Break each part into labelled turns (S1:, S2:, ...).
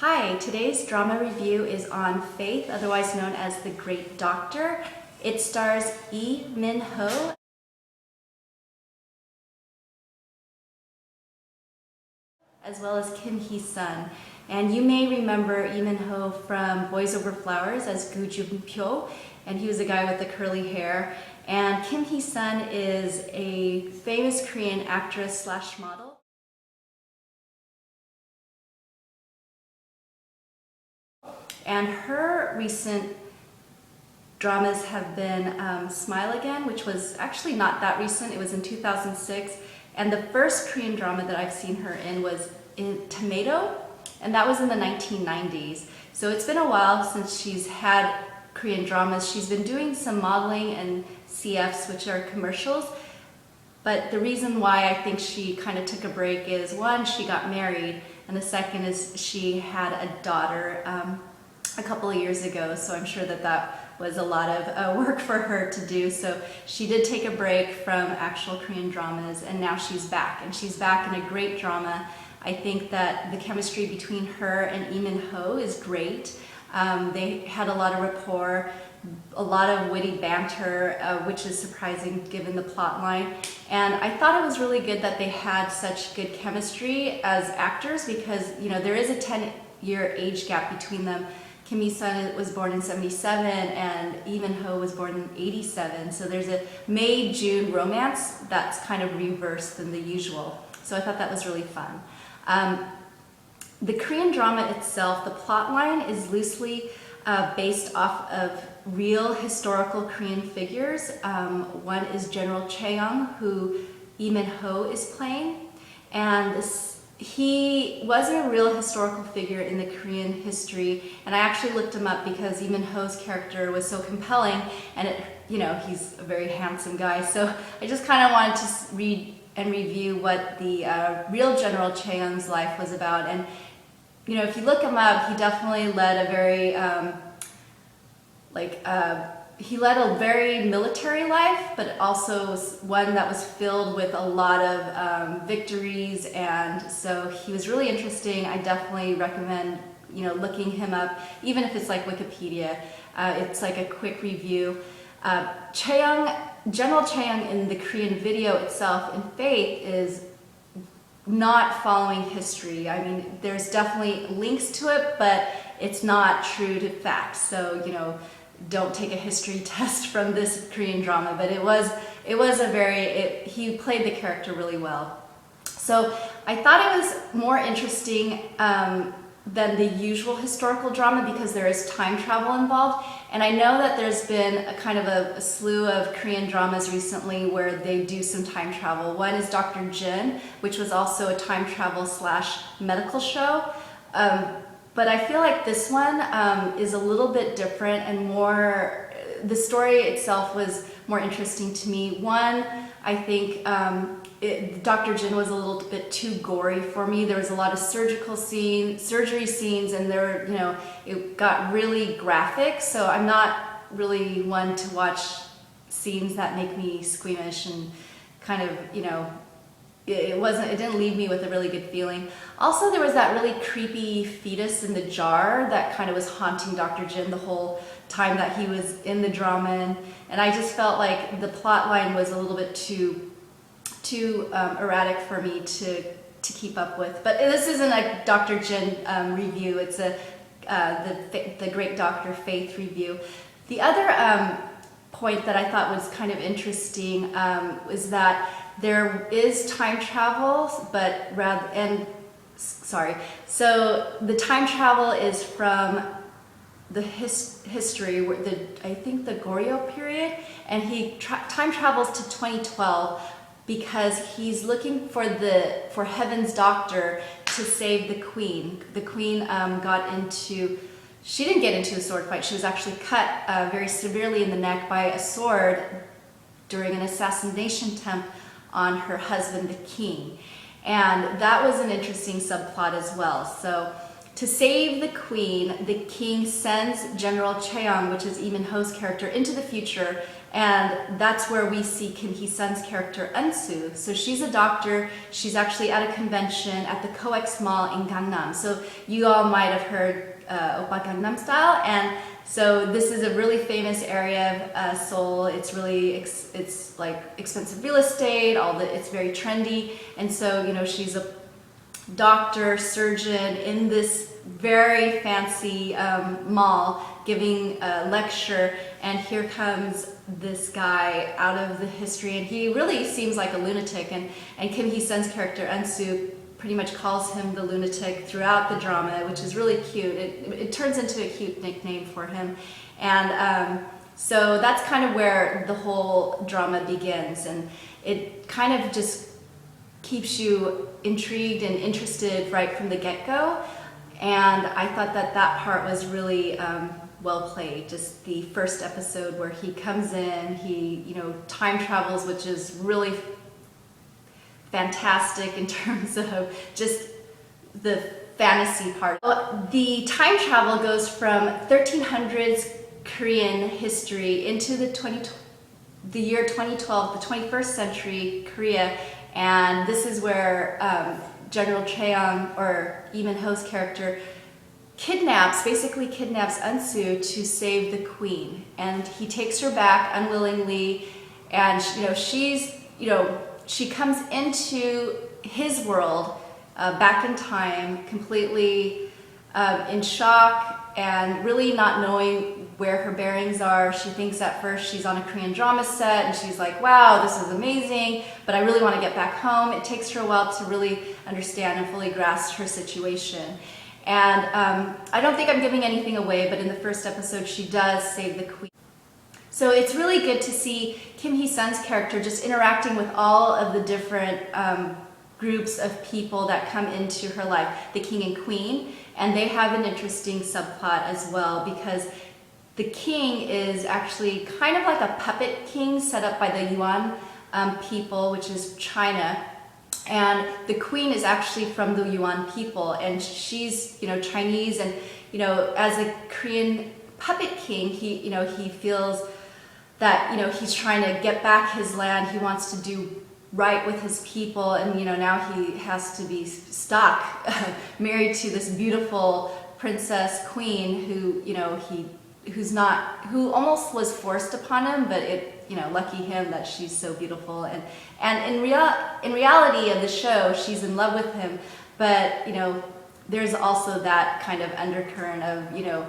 S1: Hi, today's drama review is on Faith, otherwise known as The Great Doctor. It stars Lee Min-ho as well as Hee Sun. And you may remember Lee Min-ho from Boys Over Flowers as Gu Jun-pyo, and he was a guy with the curly hair. And Hee Sun is a famous Korean actress slash model. And her recent dramas have been Smile Again, which was actually not that recent. It was in 2006. And the first Korean drama that I've seen her in was in Tomato, and that was in the 1990s. So it's been a while since she's had Korean dramas. She's been doing some modeling and CFs, which are commercials. But the reason why I think she kind of took a break is, one, she got married, and the second is she had a daughter a couple of years ago, so I'm sure that that was a lot of work for her to do. So she did take a break from actual Korean dramas, and now she's back, and she's back in a great drama. I think that the chemistry between her and Lee Min-ho is great. They had a lot of rapport, a lot of witty banter, which is surprising given the plot line. And I thought it was really good that they had such good chemistry as actors, because there is a 10-year age gap between them. Hee Sun was born in 77 and Lee Min-ho was born in 87. So there's a May-June romance that's kind of reversed than the usual. So I thought that was really fun. The Korean drama itself, the plot line is loosely based off of real historical Korean figures. One is General Chae-young, who Lee Min-ho is playing, and he wasn't a real historical figure in the Korean history, and I actually looked him up because Lee Min-ho's character was so compelling, and he's a very handsome guy, so I just kind of wanted to read and review what the real General Chae-young's life was about. And if you look him up, he definitely led a very he led a very military life, but also one that was filled with a lot of victories, and so he was really interesting. I definitely recommend looking him up, even if it's like Wikipedia. It's like a quick review. General Chae-young in the Korean video itself in Faith is not following history. I mean, there's definitely links to it, but it's not true to facts. So don't take a history test from this Korean drama, but it was he played the character really well. So I thought it was more interesting than the usual historical drama because there is time travel involved. And I know that there's been a kind of a slew of Korean dramas recently where they do some time travel. One is Dr. Jin, which was also a time travel / medical show. But I feel like this one is a little bit different and more, the story itself was more interesting to me. One, I think Dr. Jin was a little bit too gory for me. There was a lot of surgery scenes, and it got really graphic. So I'm not really one to watch scenes that make me squeamish and kind of, it didn't leave me with a really good feeling. Also, there was that really creepy fetus in the jar that kind of was haunting Dr. Jin the whole time that he was in the drama, and I just felt like the plot line was a little bit too erratic for me to keep up with. But this isn't a Dr. Jin review, it's the Great Doctor Faith review. The other point that I thought was kind of interesting is that there is time travel, so the time travel is from the history, I think the Goryeo Period, and he time travels to 2012 because he's looking for Heaven's Doctor to save the Queen. The Queen she didn't get into a sword fight. She was actually cut very severely in the neck by a sword during an assassination attempt on her husband, the king. And that was an interesting subplot as well. So to save the queen, the king sends General Chae-young, which is Lee Min-ho's character, into the future, And that's where we see Kim Hee Sun's character Eun-soo. So she's a doctor. She's actually at a convention at the COEX Mall in Gangnam. So you all might have heard Oppa Gangnam Style. And so this is a really famous area of Seoul. It's really, it's like expensive real estate, it's very trendy. And so, you know, she's a doctor, surgeon in this very fancy mall giving a lecture, and here comes this guy out of the history, and he really seems like a lunatic, and Kim Hee Sun's character Eun-soo pretty much calls him the lunatic throughout the drama, which is really cute. It turns into a cute nickname for him, and so that's kind of where the whole drama begins, and it kind of just keeps you intrigued and interested right from the get-go. And I thought that that part was really well played. Just the first episode where he comes in, he, you know, time travels, which is really fantastic in terms of just the fantasy part. The time travel goes from 1300s Korean history into the year 2012, the 21st century Korea, and this is where General Cheong, or Lee Min-ho's character, basically kidnaps Eun-soo to save the queen, and he takes her back unwillingly, and she comes into his world back in time, completely in shock and really not knowing where her bearings are. She thinks at first she's on a Korean drama set, and she's like, wow, this is amazing, but I really want to get back home. It takes her a while to really understand and fully grasp her situation. And I don't think I'm giving anything away, but in the first episode she does save the queen. So it's really good to see Kim Hee Sun's character just interacting with all of the different groups of people that come into her life, the king and queen, and they have an interesting subplot as well, because the king is actually kind of like a puppet king set up by the Yuan people, which is China, and the queen is actually from the Yuan people, and she's, you know, Chinese, and, you know, as a Korean puppet king, he feels that, you know, he's trying to get back his land. He wants to do right with his people, and, you know, now he has to be stuck married to this beautiful princess queen who, you know, who almost was forced upon him, but you know, lucky him that she's so beautiful, and in reality of the show, she's in love with him, but, you know, there's also that kind of undercurrent of, you know,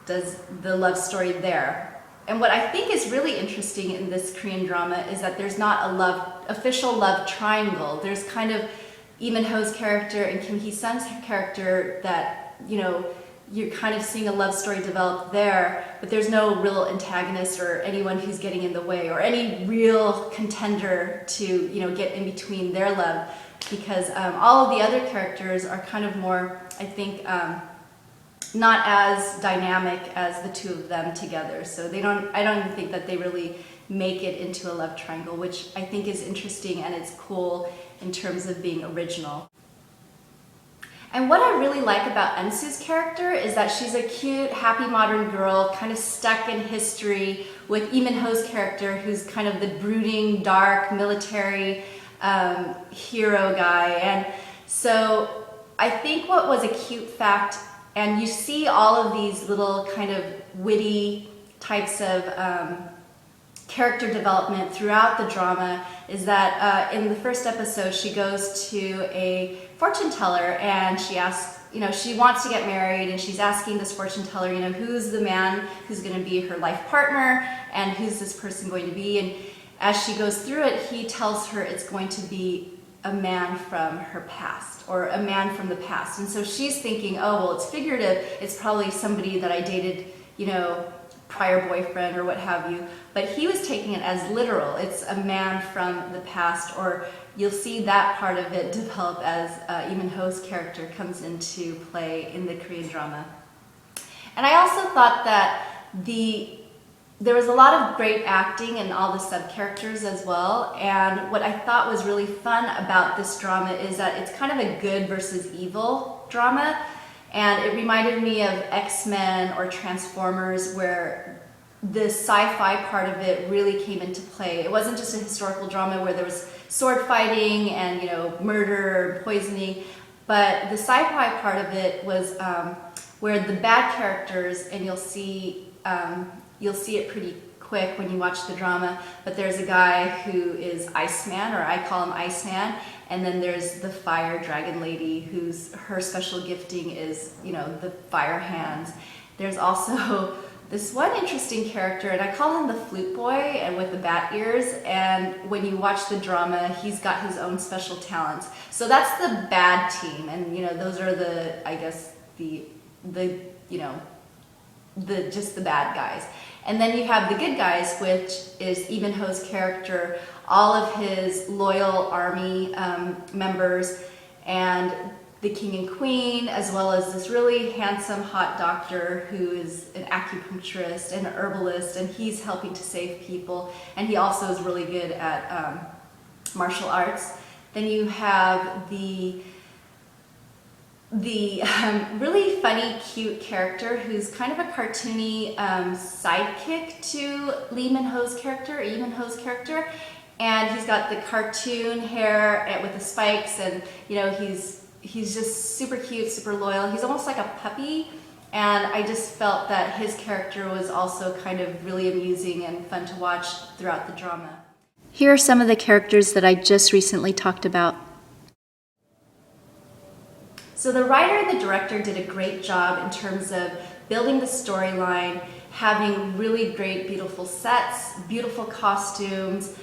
S1: does the love story there. And what I think is really interesting in this Korean drama is that there's not a official love triangle. There's kind of Lee Min-ho's character and Kim Hee Sun's character that, you know, you're kind of seeing a love story develop there, but there's no real antagonist or anyone who's getting in the way or any real contender to, you know, get in between their love, because all of the other characters are kind of more, I think, not as dynamic as the two of them together. So I don't even think that they really make it into a love triangle, which I think is interesting, and it's cool in terms of being original. And what I really like about Eun-soo's character is that she's a cute, happy modern girl, kind of stuck in history, with Lee Min-ho's character, who's kind of the brooding, dark, military hero guy. And so I think what was a cute fact, and you see all of these little kind of witty types of character development throughout the drama, is that in the first episode she goes to a fortune teller, and she asks, you know, she wants to get married, and she's asking this fortune teller, you know, who's the man who's going to be her life partner, and who's this person going to be. And as she goes through it, he tells her it's going to be a man from her past, or a man from the past. And so she's thinking, oh, well, it's figurative, it's probably somebody that I dated, you know, prior boyfriend or what have you. But he was taking it as literal. It's a man from the past, or you'll see that part of it develop as Lee Min-ho's character comes into play in the Korean drama. And I also thought that there was a lot of great acting in all the sub-characters as well, and what I thought was really fun about this drama is that it's kind of a good versus evil drama, and it reminded me of X-Men or Transformers, where the sci-fi part of it really came into play. It wasn't just a historical drama where there was sword fighting and, you know, murder, poisoning, but the sci-fi part of it was where the bad characters, and you'll see it pretty quick when you watch the drama, but there's a guy who is Iceman, or I call him Iceman, and then there's the fire dragon lady her special gifting is, you know, the fire hands. There's also this one interesting character, and I call him the flute boy, and with the bat ears, and when you watch the drama, he's got his own special talents. So that's the bad team, and, you know, those are the, I guess, the you know, just the bad guys. And then you have the good guys, which is Lee Min-ho's character, all of his loyal army members, and the king and queen, as well as this really handsome, hot doctor who is an acupuncturist and an herbalist, and he's helping to save people. And he also is really good at martial arts. Then you have the really funny, cute character who's kind of a cartoony sidekick to Lee Min-ho's character, and he's got the cartoon hair with the spikes, and, you know, he's just super cute, super loyal. He's almost like a puppy, and I just felt that his character was also kind of really amusing and fun to watch throughout the drama. Here are some of the characters that I just recently talked about. So the writer and the director did a great job in terms of building the storyline, having really great, beautiful sets, beautiful costumes.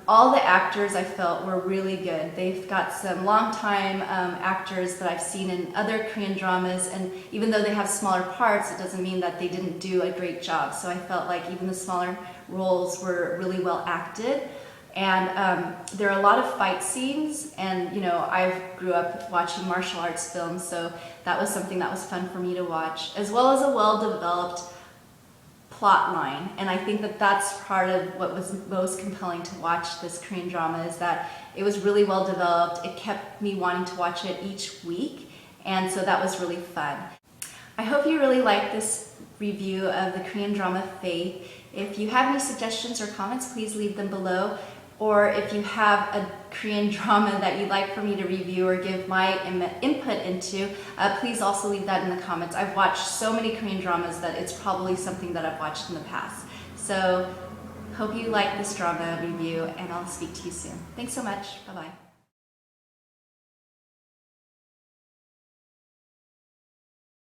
S1: All the actors, I felt, were really good. They've got some longtime actors that I've seen in other Korean dramas, and even though they have smaller parts, it doesn't mean that they didn't do a great job. So I felt like even the smaller roles were really well acted. And there are a lot of fight scenes, and, you know, I grew up watching martial arts films, so that was something that was fun for me to watch, as well as a well-developed plot line. And I think that that's part of what was most compelling to watch this Korean drama, is that it was really well developed. It kept me wanting to watch it each week, and so that was really fun. I hope you really liked this review of the Korean drama Faith. If you have any suggestions or comments, please leave them below. Or if you have a Korean drama that you'd like for me to review or give my input into, please also leave that in the comments. I've watched so many Korean dramas that it's probably something that I've watched in the past. So, hope you like this drama review, and I'll speak to you soon. Thanks so much. Bye-bye.